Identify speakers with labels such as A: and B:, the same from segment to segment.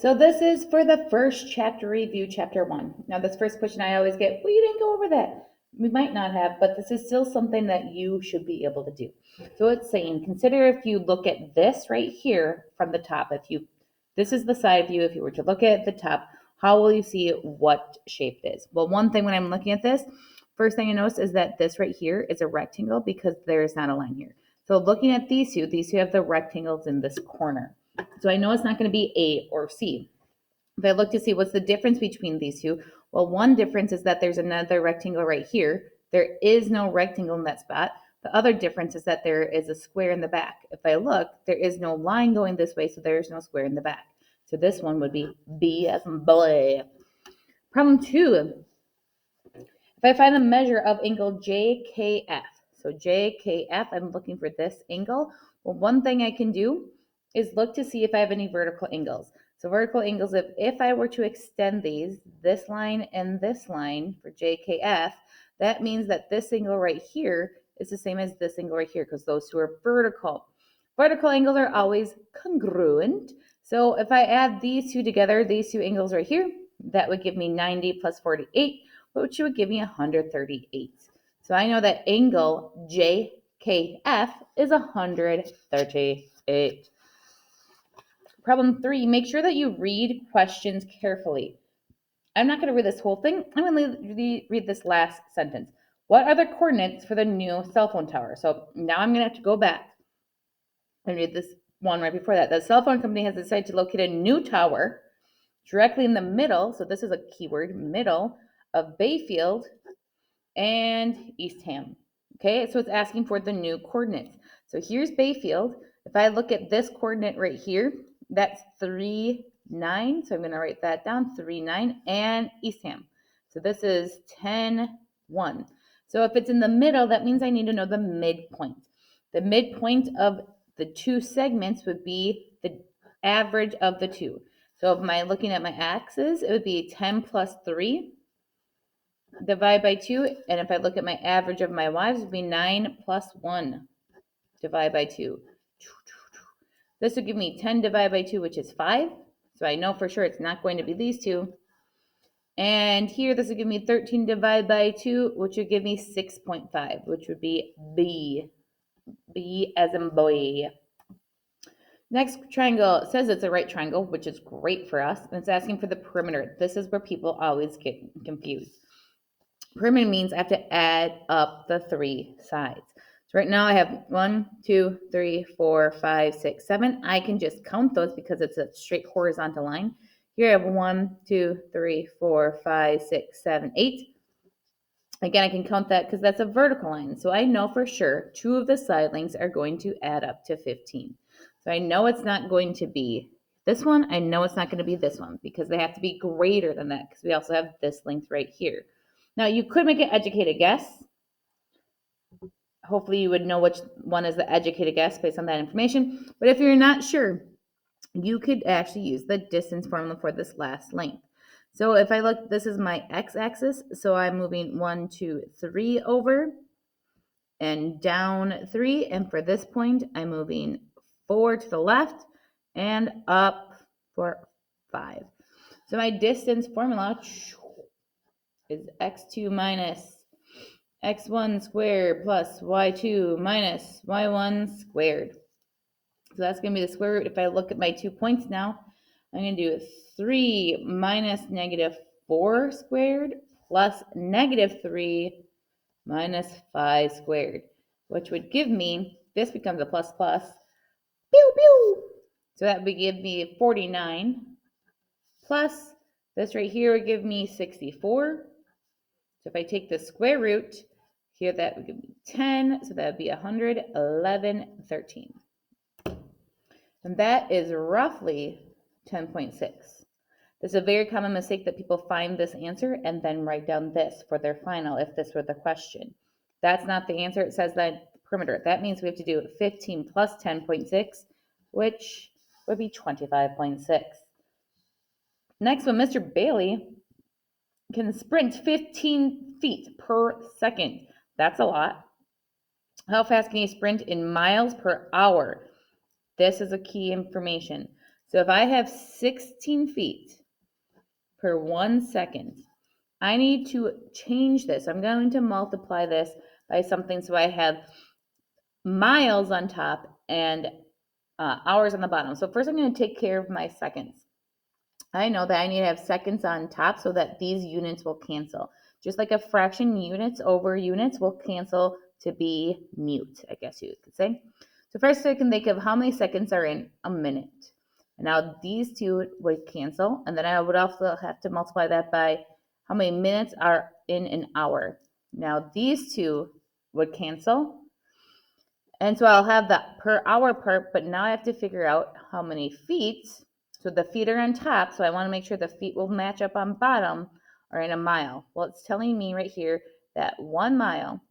A: So this is for the first chapter review, chapter 1. Now this first question I always get, well, you didn't go over that. We might not have, but this is still something that you should be able to do. So it's saying, consider if you look at this right here from the top. This is the side view. If you were to look at the top, how will you see what shape it is? Well, one thing when I'm looking at this, first thing I notice is that this right here is a rectangle because there's not a line here. So looking at these two have the rectangles in this corner. So I know it's not going to be A or C. If I look to see what's the difference between these two, well, one difference is that there's another rectangle right here. There is no rectangle in that spot. The other difference is that there is a square in the back. If I look, there is no line going this way, so there is no square in the back. So this one would be B as in boy. Problem 2. If I find the measure of angle JKF, so JKF, I'm looking for this angle. Well, one thing I can do is look to see if I have any vertical angles. So vertical angles, if I were to extend this line and this line for JKF, that means that this angle right here is the same as this angle right here because those two are vertical. Vertical angles are always congruent. So if I add these two together, these two angles right here, that would give me 90 plus 48, which would give me 138. So I know that angle JKF is 138. Problem 3, make sure that you read questions carefully. I'm not going to read this whole thing. I'm going to read this last sentence. What are the coordinates for the new cell phone tower? So now I'm going to have to go back and read this one right before that. The cell phone company has decided to locate a new tower directly in the middle. So this is a keyword, middle of Bayfield and Eastham. Okay, so it's asking for the new coordinates. So here's Bayfield. If I look at this coordinate right here, that's 3, 9. So I'm going to write that down, 3, 9, and Eastham. So this is 10, 1. So if it's in the middle, that means I need to know the midpoint. The midpoint of the two segments would be the average of the two. So if I'm looking at my axes, it would be 10 plus 3 divide by 2. And if I look at my average of my y's, it would be 9 plus 1 divide by 2. This would give me 10 divided by 2, which is 5. So I know for sure it's not going to be these two. And here, this would give me 13 divided by 2, which would give me 6.5, which would be B. B as in boy. Next triangle, it says it's a right triangle, which is great for us. And it's asking for the perimeter. This is where people always get confused. Perimeter means I have to add up the 3 sides. So right now I have 1, 2, 3, 4, 5, 6, 7. I can just count those because it's a straight horizontal line. Here I have 1, 2, 3, 4, 5, 6, 7, 8. Again, I can count that because that's a vertical line. So I know for sure 2 of the side lengths are going to add up to 15. So I know it's not going to be this one. I know it's not going to be this one because they have to be greater than that because we also have this length right here. Now, you could make an educated guess. Hopefully, you would know which one is the educated guess based on that information. But if you're not sure, you could actually use the distance formula for this last length. So if I look, this is my x-axis. So I'm moving 1, 2, 3 over and down 3. And for this point, I'm moving 4 to the left and up for 5. So my distance formula is x2 minus x1 squared plus y2 minus y1 squared. So that's going to be the square root. If I look at my 2 points now, I'm going to do 3 minus negative 4 squared plus negative 3 minus 5 squared, which would give me, this becomes a plus plus, pew pew. So that would give me 49 plus this right here would give me 64. So if I take the square root, here that would give me 10, so that would be 111, 13. And that is roughly 10.6. This is a very common mistake that people find this answer and then write down this for their final if this were the question. That's not the answer. It says that perimeter. That means we have to do 15 plus 10.6, which would be 25.6. Next one, Mr. Bailey can sprint 15 feet per second. That's a lot. How fast can you sprint in miles per hour? This is a key information. So if I have 16 feet per 1 second, I need to change this. I'm going to multiply this by something so I have miles on top and hours on the bottom. So first I'm going to take care of my seconds. I know that I need to have seconds on top so that these units will cancel. Just like a fraction, units over units will cancel to be mute, I guess you could say. So first I can think of how many seconds are in a minute. And now these two would cancel, and then I would also have to multiply that by how many minutes are in an hour. Now these two would cancel, and so I'll have that per hour part, but now I have to figure out how many feet. So the feet are on top, so I want to make sure the feet will match up on bottom or in a mile. Well, it's telling me right here that 1 mile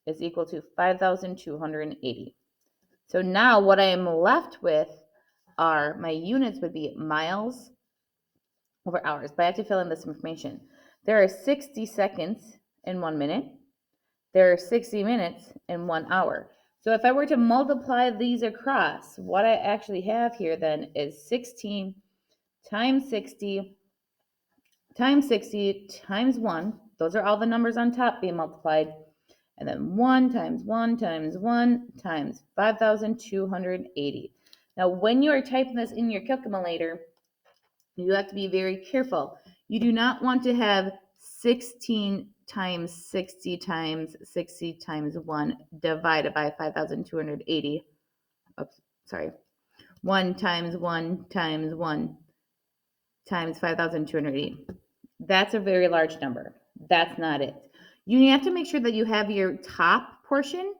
A: is equal to 5,280. So now what I am left with are my units would be miles over hours, but I have to fill in this information. There are 60 seconds in 1 minute. There are 60 minutes in 1 hour. So if I were to multiply these across, what I actually have here then is 16 times 60 times 60 times 1. Those are all the numbers on top being multiplied. And then 1 times 1 times 1 times 5,280. Now, when you are typing this in your calculator, you have to be very careful. You do not want to have 16 times 60 times 60 times 1 divided by 5,280. Oops, sorry. 1 times 1 times 1 times 5,280. That's a very large number. That's not it. You have to make sure that you have your top portion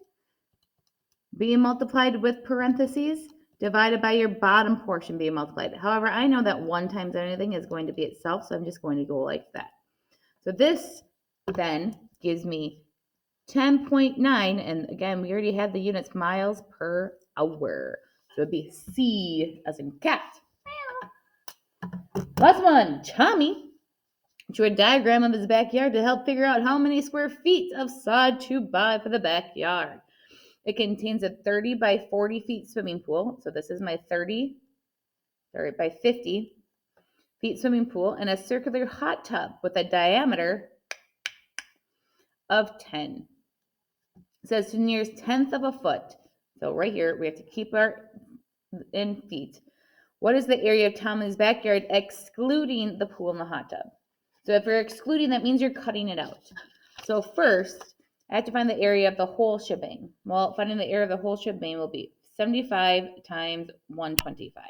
A: being multiplied with parentheses divided by your bottom portion being multiplied. However, I know that 1 times anything is going to be itself, so I'm just going to go like that. So this then gives me 10.9, and again, we already had the units miles per hour. So it'd be C as in cat. Last one, Tommy drew a diagram of his backyard to help figure out how many square feet of sod to buy for the backyard. It contains a 30 by 40 feet swimming pool. So this is my 30 by 50 feet swimming pool, and a circular hot tub with a diameter of 10. It says to the nearest tenth of a foot. So right here, we have to keep our in feet. What is the area of Tommy's backyard excluding the pool and the hot tub? So if you're excluding, that means you're cutting it out. So first, I have to find the area of the whole shebang. Well, finding the area of the whole shebang will be 75 times 125,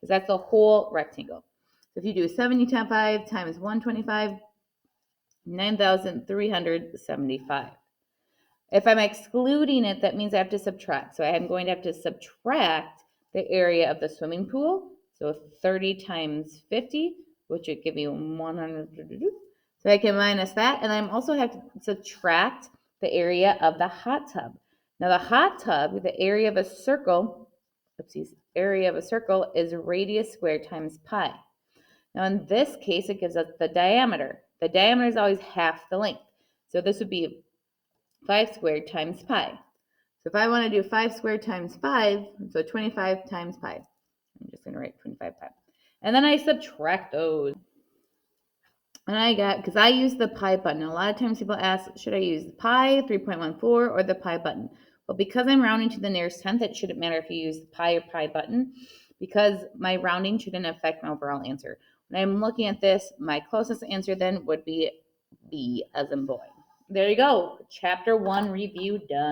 A: because that's the whole rectangle. So if you do 75 times 125, 9,375. If I'm excluding it, that means I have to subtract. So I am going to have to subtract the area of the swimming pool. So 30 times 50, which would give me 100. So I can minus that. And I also have to subtract the area of the hot tub. Now the hot tub, the area of a circle, area of a circle is radius squared times pi. Now in this case, it gives us the diameter. The diameter is always half the length. So this would be 5 squared times pi. So if I want to do 5 squared times 5, so 25 times pi. I'm just going to write 25 pi. And then I subtract those. And I got, because I use the pi button. A lot of times people ask, should I use the pi 3.14 or the pi button? Well, because I'm rounding to the nearest tenth, it shouldn't matter if you use the pi or pi button, because my rounding shouldn't affect my overall answer. When I'm looking at this, my closest answer then would be B as in boy. There you go. Chapter 1 review done.